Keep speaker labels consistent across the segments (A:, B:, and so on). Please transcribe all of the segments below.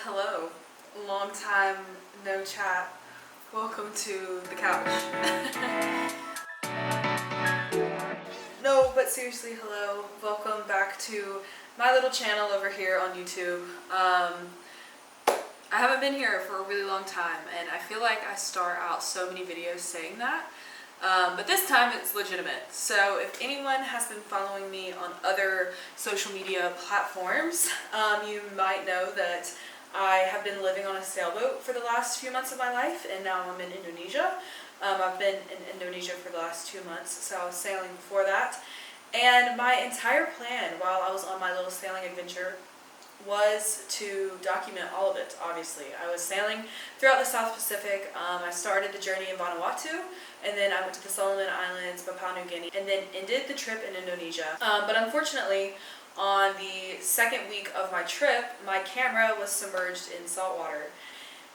A: Hello, long time no chat. Welcome to the couch. No, but seriously, hello. Welcome back to my little channel over here on YouTube. I haven't been here for a really long time, and I feel like I start out so many videos saying that. But this time it's legitimate. So if anyone has been following me on other social media platforms, you might know that I have been living on a sailboat for the last few months of my life, and now I'm in Indonesia. I've been in Indonesia for the last 2 months, so I was sailing before that. And my entire plan while I was on my little sailing adventure was to document all of it, obviously. I was sailing throughout the South Pacific. I started the journey in Vanuatu, and then I went to the Solomon Islands, Papua New Guinea, and then ended the trip in Indonesia. But unfortunately, on the second week of my trip, my camera was submerged in salt water.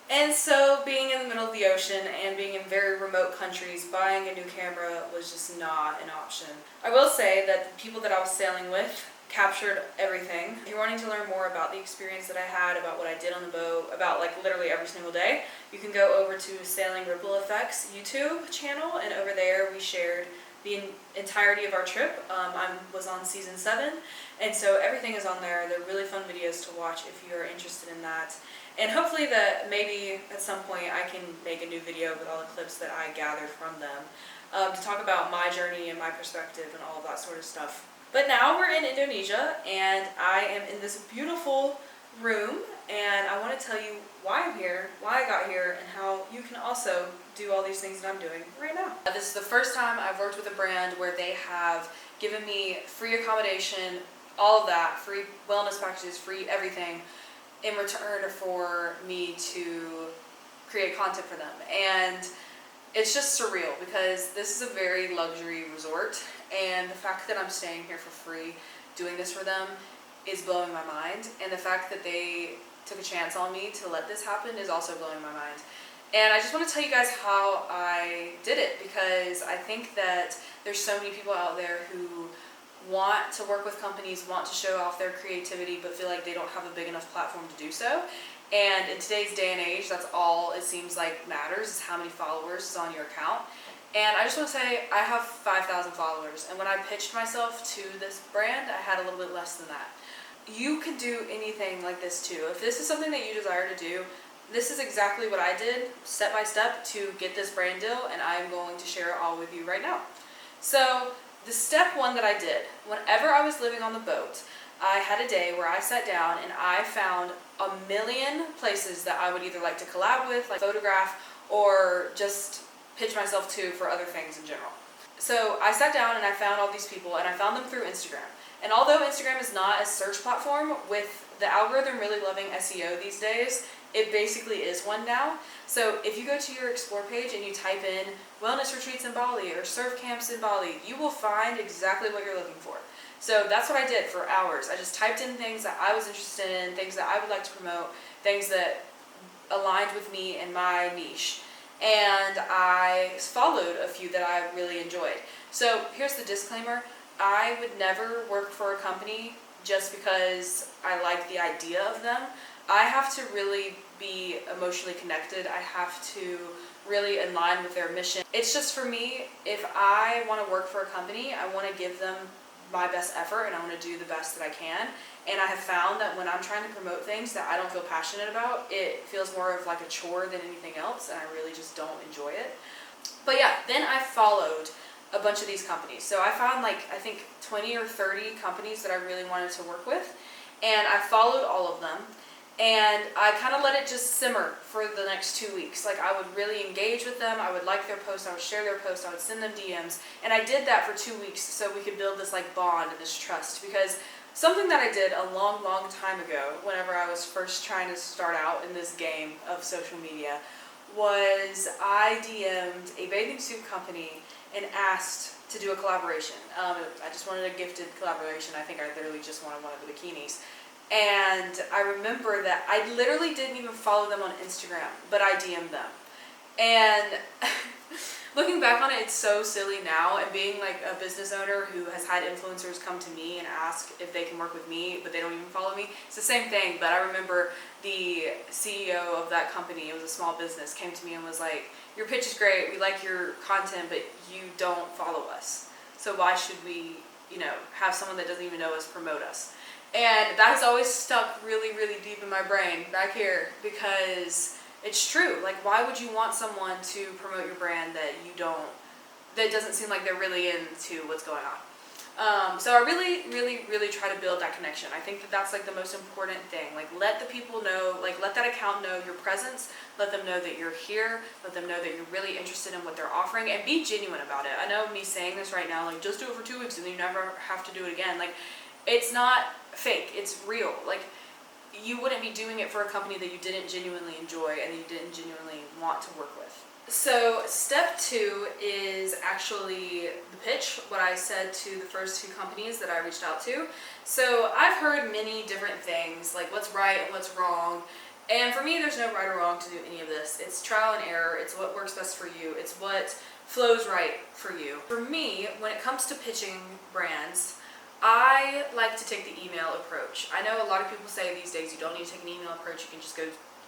A: And so being in the middle of the ocean and being in very remote countries, buying a new camera was just not an option. I will say that the people that I was sailing with captured everything. If you're wanting to learn more about the experience that I had, about what I did on the boat, about like literally every single day, you can go over to Sailing Ripple Effects YouTube channel, and over there we shared the entirety of our trip. I was on season 7, and so everything is on there. They're really fun videos to watch if you're interested in that. And hopefully that maybe at some point I can make a new video with all the clips that I gathered from them to talk about my journey and my perspective and all of that sort of stuff. But now we're in Indonesia, and I am in this beautiful room, and I want to tell you why I'm here, why I got here, and how you can also do all these things that I'm doing right now. This is the first time I've worked with a brand where they have given me free accommodation, all of that, free wellness packages, free everything, in return for me to create content for them. And it's just surreal because this is a very luxury resort, and the fact that I'm staying here for free doing this for them is blowing my mind, and the fact that they took a chance on me to let this happen is also blowing my mind. And I just want to tell you guys how I did it, because I think that there's so many people out there who want to work with companies, want to show off their creativity, but feel like they don't have a big enough platform to do so. And in today's day and age, that's all it seems like matters, is how many followers is on your account. And I just want to say, I have 5,000 followers, and when I pitched myself to this brand, I had a little bit less than that. You can do anything like this too. If this is something that you desire to do, this is exactly what I did, step by step, to get this brand deal, and I'm going to share it all with you right now. So, the step 1 that I did, whenever I was living on the boat, I had a day where I sat down and I found a million places that I would either like to collab with, like photograph, or just pitch myself to for other things in general. So I sat down and I found all these people, and I found them through Instagram. And although Instagram is not a search platform, with the algorithm really loving SEO these days, it basically is one now. So if you go to your explore page and you type in wellness retreats in Bali or surf camps in Bali, you will find exactly what you're looking for. So that's what I did for hours. I just typed in things that I was interested in, things that I would like to promote, things that aligned with me and my niche. And I followed a few that I really enjoyed. So here's the disclaimer. I would never work for a company just because I like the idea of them. I have to really be emotionally connected. I have to really align with their mission. It's just, for me, if I want to work for a company, I want to give them my best effort, and I want to do the best that I can. And I have found that when I'm trying to promote things that I don't feel passionate about, it feels more of like a chore than anything else, and I really just don't enjoy it. But yeah, then I followed a bunch of these companies. So I found like, I think 20 or 30 companies that I really wanted to work with, and I followed all of them. And I kind of let it just simmer for the next 2 weeks. Like, I would really engage with them, I would like their posts, I would share their posts, I would send them DMs. And I did that for 2 weeks so we could build this like bond and this trust. Because something that I did a long, long time ago, whenever I was first trying to start out in this game of social media, was I DM'd a bathing suit company and asked to do a collaboration. I just wanted a gifted collaboration. I think I literally just wanted one of the bikinis. And I remember that I literally didn't even follow them on Instagram, but I DM'd them. And looking back on it, it's so silly now, and being like a business owner who has had influencers come to me and ask if they can work with me, but they don't even follow me. It's the same thing, but I remember the CEO of that company, it was a small business, came to me and was like, your pitch is great, we like your content, but you don't follow us. So why should we, have someone that doesn't even know us promote us? And that has always stuck really, really deep in my brain back here, because it's true. Like, why would you want someone to promote your brand that doesn't seem like they're really into what's going on? So I really, really, really try to build that connection. I think that that's like the most important thing. Like, let the people know, like, let that account know your presence, let them know that you're here, let them know that you're really interested in what they're offering, and be genuine about it. I know me saying this right now, like, just do it for 2 weeks and then you never have to do it again. Like, it's not fake, it's real. Like, you wouldn't be doing it for a company that you didn't genuinely enjoy and that you didn't genuinely want to work with. So step 2 is actually the pitch, what I said to the first 2 companies that I reached out to. So I've heard many different things, like what's right and what's wrong. And for me, there's no right or wrong to do any of this. It's trial and error. It's what works best for you. It's what flows right for you. For me, when it comes to pitching brands, I like to take the email approach. I know a lot of people say these days you don't need to take an email approach, you can just go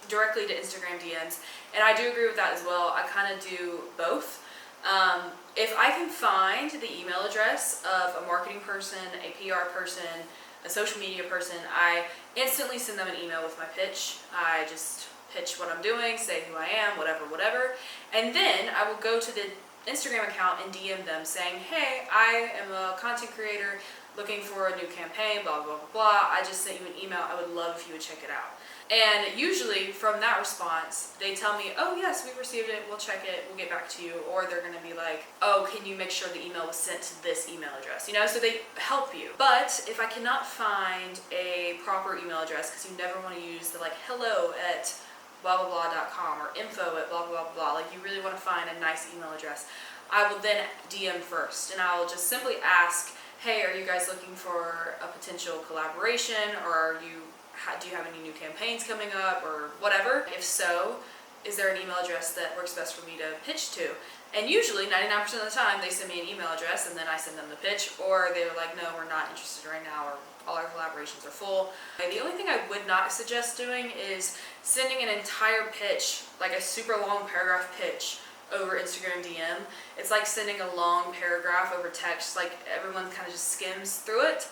A: directly to Instagram DMs, and I do agree with that as well. I kind of do both. If I can find the email address of a marketing person, a PR person, a social media person, I instantly send them an email with my pitch. I just pitch what I'm doing, say who I am, whatever, and then I will go to the Instagram account and DM them saying, hey, I am a content creator looking for a new campaign, blah, blah, blah, blah. I just sent you an email. I would love if you would check it out. And usually from that response, they tell me, oh yes, we received it, we'll check it, we'll get back to you. Or they're gonna be like, oh, can you make sure the email was sent to this email address? So they help you. But if I cannot find a proper email address, because you never wanna use the like hello at blah blah blah.com or info at blah blah blah, like you really wanna find a nice email address, I will then DM first, and I will just simply ask, hey, are you guys looking for a potential collaboration, or do you have any new campaigns coming up, or whatever? If so, is there an email address that works best for me to pitch to? And usually 99% of the time they send me an email address and then I send them the pitch, or they're like, no, we're not interested right now, or all our collaborations are full. The only thing I would not suggest doing is sending an entire pitch, like a super long paragraph pitch, over Instagram DM. It's like sending a long paragraph over text, like everyone kind of just skims through it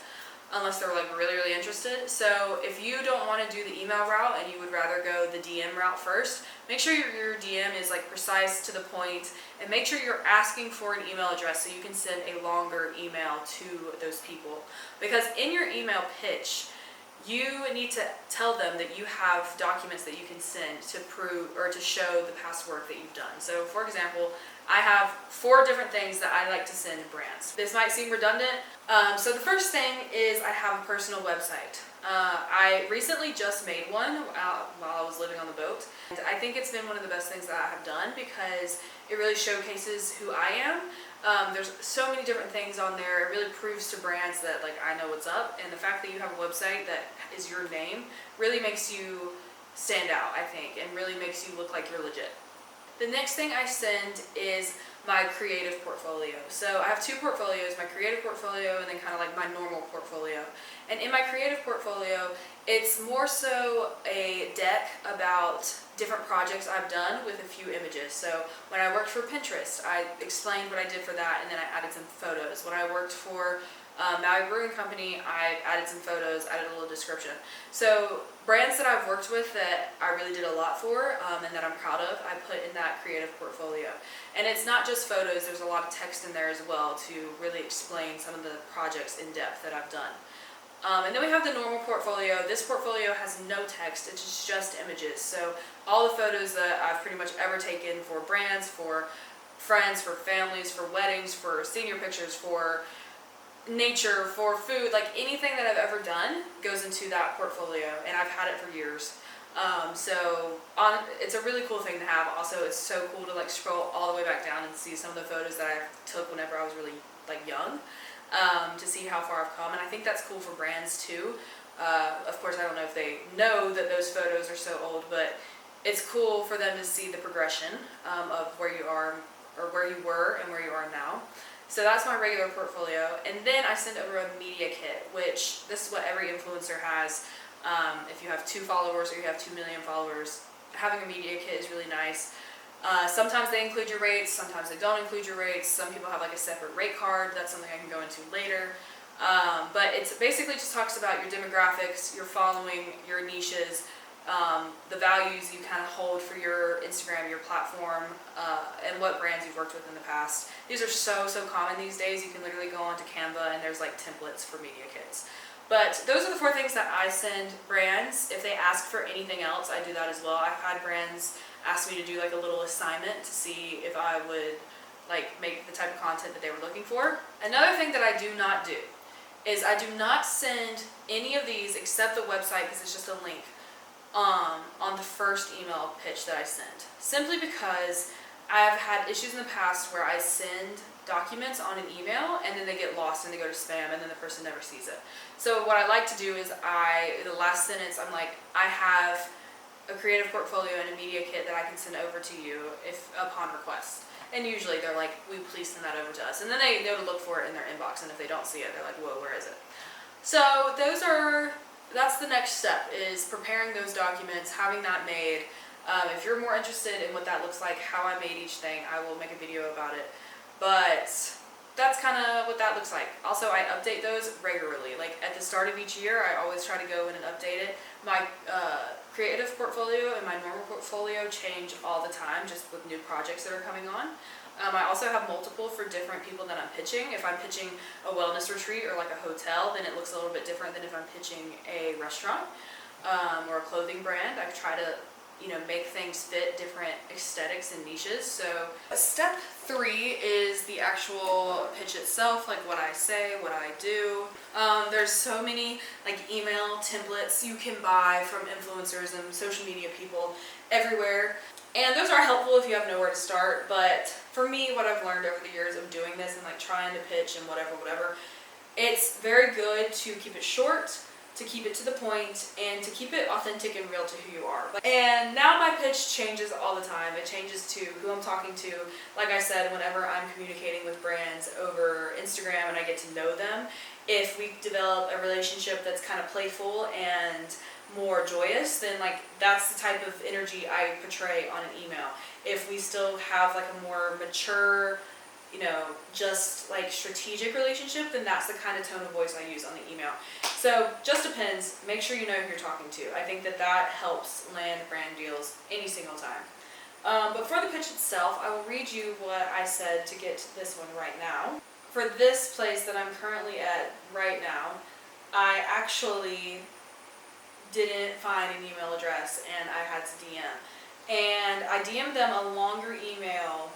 A: unless they're like really, really interested. So if you don't want to do the email route and you would rather go the DM route first, make sure your DM is like precise, to the point, and make sure you're asking for an email address so you can send a longer email to those people. Because in your email pitch, you need to tell them that you have documents that you can send to prove or to show the past work that you've done. So for example, I have 4 different things that I like to send brands. This might seem redundant. So the first thing is I have a personal website. I recently just made one while I was living on the boat. And I think it's been one of the best things that I have done because it really showcases who I am. There's so many different things on there. It really proves to brands that like I know what's up, and the fact that you have a website that is your name really makes you stand out, I think, and really makes you look like you're legit. The next thing I send is my creative portfolio. So I have 2 portfolios, my creative portfolio and then kind of like my normal portfolio. And in my creative portfolio, it's more so a deck about different projects I've done with a few images. So when I worked for Pinterest, I explained what I did for that, and then I added some photos. When I worked for Maui Brewing Company, I added some photos, added a little description. So brands that I've worked with that I really did a lot for and that I'm proud of, I put in that creative portfolio. And it's not just photos, there's a lot of text in there as well to really explain some of the projects in depth that I've done. And then we have the normal portfolio. This portfolio has no text, it's just images. So all the photos that I've pretty much ever taken for brands, for friends, for families, for weddings, for senior pictures, for nature, for food, like anything that I've ever done goes into that portfolio, and I've had it for years. It's a really cool thing to have. Also, it's so cool to like scroll all the way back down and see some of the photos that I took whenever I was really like young, to see how far I've come. And I think that's cool for brands too. Of course, I don't know if they know that those photos are so old, but it's cool for them to see the progression of where you are, or where you were and where you are now. So that's my regular portfolio. And then I send over a media kit, which this is what every influencer has. If you have 2 followers or you have 2 million followers, having a media kit is really nice. Sometimes they include your rates, sometimes they don't include your rates. Some people have like a separate rate card. That's something I can go into later. But it's basically just talks about your demographics, your following, your niches, the values you kind of hold for your Instagram, your platform, and what brands you've worked with in the past. These are so common these days. You can literally go onto Canva and there's like templates for media kits. But those are the 4 things that I send brands. If they ask for anything else, I do that as well. I've had brands ask me to do like a little assignment to see if I would like make the type of content that they were looking for. Another thing that I do not do is I do not send any of these except the website, because it's just a link, on the first email pitch that I send. Simply because I've had issues in the past where I send documents on an email and then they get lost and they go to spam and then the person never sees it. So what I like to do is the last sentence, I'm like, I have a creative portfolio and a media kit that I can send over to you if upon request. And usually they're like, will you please send that over to us? And then they know to look for it in their inbox, and if they don't see it, they're like, whoa, where is it? So that's the next step, is preparing those documents, having that made. If you're more interested in what that looks like, how I made each thing, I will make a video about it. But that's kind of what that looks like. Also, I update those regularly. Like at the start of each year, I always try to go in and update it. My creative portfolio and my normal portfolio change all the time, just with new projects that are coming on. I also have multiple for different people that I'm pitching. If I'm pitching a wellness retreat or like a hotel, then it looks a little bit different than if I'm pitching a restaurant or a clothing brand. I try to make things fit different aesthetics and niches. So step 3 is the actual pitch itself, like what I say, what I do. There's so many like email templates you can buy from influencers and social media people everywhere. And those are helpful if you have nowhere to start. But for me, what I've learned over the years of doing this and like trying to pitch and whatever, it's very good to keep it short, to keep it to the point, and to keep it authentic and real to who you are. And now my pitch changes all the time. It changes to who I'm talking to. Like I said, whenever I'm communicating with brands over Instagram and I get to know them, if we develop a relationship that's kind of playful and more joyous, then like that's the type of energy I portray on an email. If we still have like a more mature, just like strategic relationship, then that's the kind of tone of voice I use on the email. So just depends. Make sure you know who you're talking to. I think that helps land brand deals any single time. But for the pitch itself, I will read you what I said to get to this one right now. For this place that I'm currently at right now, I actually didn't find an email address and I had to DM. And I DM'd them a longer email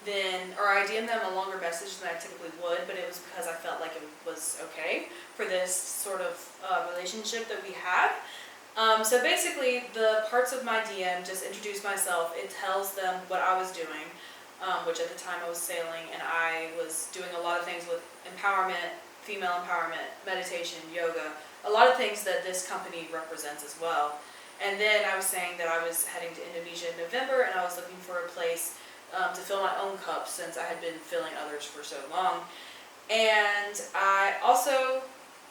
A: I DM'd them a longer message than I typically would, but it was because I felt like it was okay for this sort of relationship that we had. So basically, the parts of my DM just introduce myself. It tells them what I was doing, which at the time I was sailing, and I was doing a lot of things with empowerment, female empowerment, meditation, yoga, a lot of things that this company represents as well. And then I was saying that I was heading to Indonesia in November, and I was looking for a place to fill my own cup since I had been filling others for so long. And I also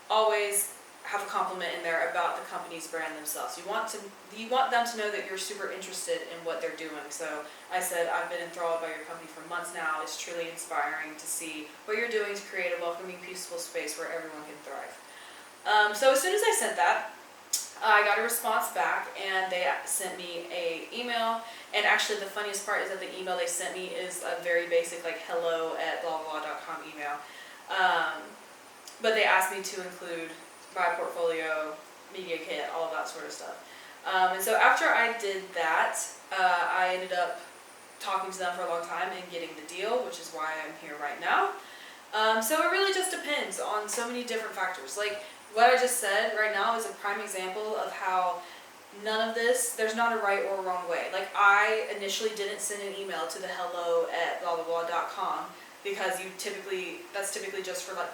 A: always have a compliment in there about the company's brand themselves. You want them to know that you're super interested in what they're doing. So I said, I've been enthralled by your company for months now. It's truly inspiring to see what you're doing to create a welcoming, peaceful space where everyone can thrive. So as soon as I sent that, I got a response back, and they sent me a email. And actually, the funniest part is that the email they sent me is a very basic, like hello@blablabla.com email. But they asked me to include my portfolio, media kit, all of that sort of stuff. And so after I did that, I ended up talking to them for a long time and getting the deal, which is why I'm here right now. So it really just depends on so many different factors. Like what I just said right now is a prime example of how none of this, there's not a right or a wrong way. Like I initially didn't send an email to the hello@blablabla.com because that's typically just for like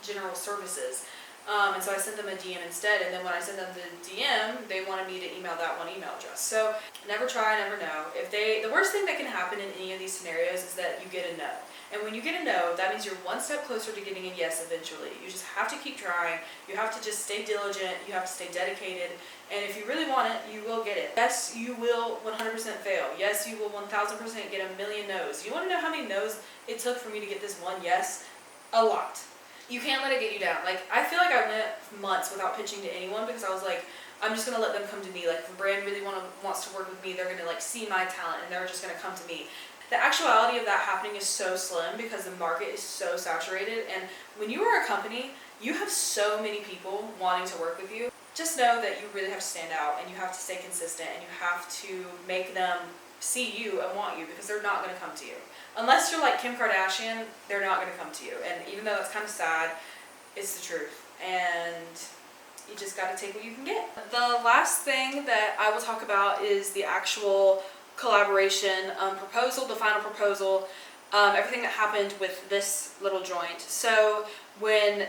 A: general services. And so I sent them a DM instead, and then when I sent them the DM, they wanted me to email that one email address. So never try, never know. The worst thing that can happen in any of these scenarios is that you get a no. And when you get a no, that means you're one step closer to getting a yes eventually. You just have to keep trying. You have to just stay diligent. You have to stay dedicated. And if you really want it, you will get it. Yes, you will 100% fail. Yes, you will 1000% get a million no's. You want to know how many no's it took for me to get this one yes? A lot. You can't let it get you down. Like, I feel like I went months without pitching to anyone because I was like, I'm just gonna let them come to me. Like, if a brand really wants to work with me, they're gonna like see my talent and they're just gonna come to me. The actuality of that happening is so slim because the market is so saturated, and when you are a company, you have so many people wanting to work with you. Just know that you really have to stand out and you have to stay consistent and you have to make them see you and want you, because they're not going to come to you. Unless you're like Kim Kardashian, they're not going to come to you. And even though that's kind of sad, it's the truth. And you just got to take what you can get. The last thing that I will talk about is the actual collaboration proposal, the final proposal, everything that happened with this little joint. So when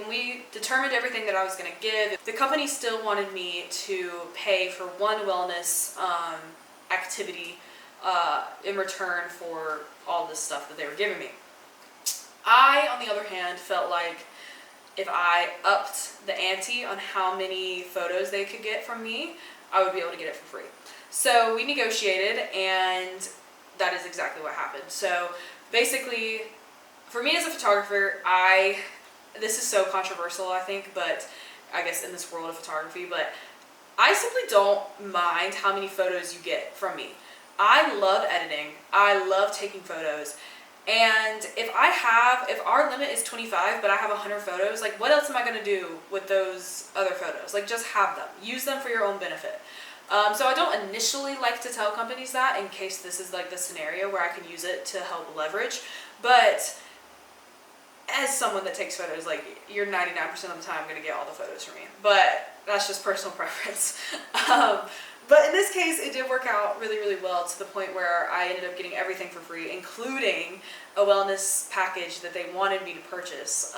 A: we determined everything that I was going to give, the company still wanted me to pay for one wellness activity in return for all this stuff that they were giving me. I, on the other hand, felt like if I upped the ante on how many photos they could get from me, I would be able to get it for free. So we negotiated, and that is exactly what happened. So basically, for me as a photographer, this is so controversial, I think, but I guess in this world of photography, but I simply don't mind how many photos you get from me. I love editing. I love taking photos. And if our limit is 25, but I have 100 photos, like, what else am I going to do with those other photos? Like, just have them. Use them for your own benefit. So I don't initially like to tell companies that, in case this is like the scenario where I can use it to help leverage. But as someone that takes photos, like, you're 99% of the time going to get all the photos from me. But that's just personal preference. But in this case, it did work out really, really well, to the point where I ended up getting everything for free, including a wellness package that they wanted me to purchase.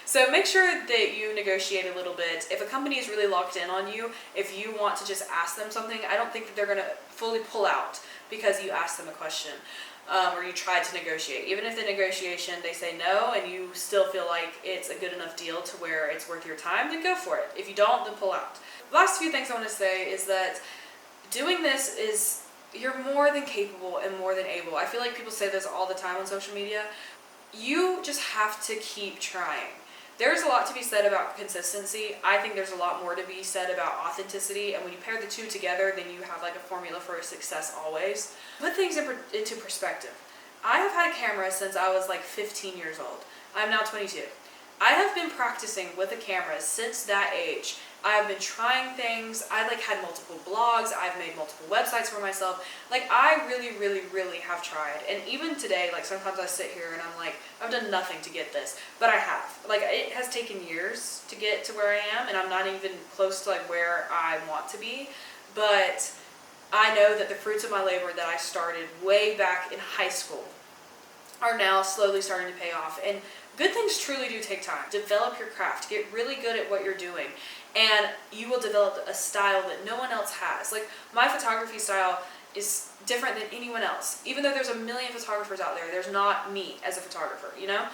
A: So make sure that you negotiate a little bit. If a company is really locked in on you, if you want to just ask them something, I don't think that they're going to fully pull out because you asked them a question or you tried to negotiate. Even if the negotiation, they say no and you still feel like it's a good enough deal to where it's worth your time, then go for it. If you don't, then pull out. The last few things I want to say is that doing this is, you're more than capable and more than able. I feel like people say this all the time on social media. You just have to keep trying. There's a lot to be said about consistency. I think there's a lot more to be said about authenticity, and when you pair the two together, then you have like a formula for success always. Put things into perspective. I have had a camera since I was like 15 years old. I'm now 22. I have been practicing with a camera since that age. I have been trying things. I like had multiple blogs. I've made multiple websites for myself. Like, I really, really, really have tried. And even today, like, sometimes I sit here and I'm like, I've done nothing to get this, but I have. Like, it has taken years to get to where I am, and I'm not even close to like where I want to be. But I know that the fruits of my labor that I started way back in high school are now slowly starting to pay off. And good things truly do take time. Develop your craft. Get really good at what you're doing. And you will develop a style that no one else has. Like, my photography style is different than anyone else. Even though there's a million photographers out there, there's not me as a photographer, you know?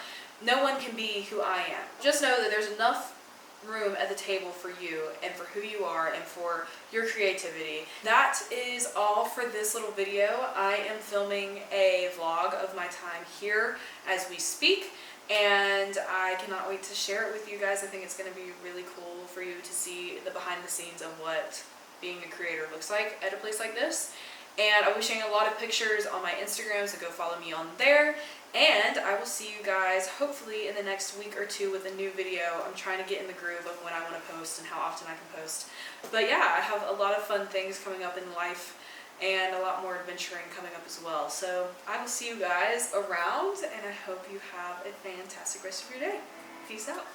A: No one can be who I am. Just know that there's enough room at the table for you and for who you are and for your creativity. That is all for this little video. I am filming a vlog of my time here as we speak, and I cannot wait to share it with you guys. I think it's going to be really cool for you to see the behind the scenes of what being a creator looks like at a place like this. And I'll be sharing a lot of pictures on my Instagram, so go follow me on there. And I will see you guys hopefully in the next week or two with a new video. I'm trying to get in the groove of when I want to post and how often I can post. But yeah, I have a lot of fun things coming up in life and a lot more adventuring coming up as well. So I will see you guys around, and I hope you have a fantastic rest of your day. Peace out.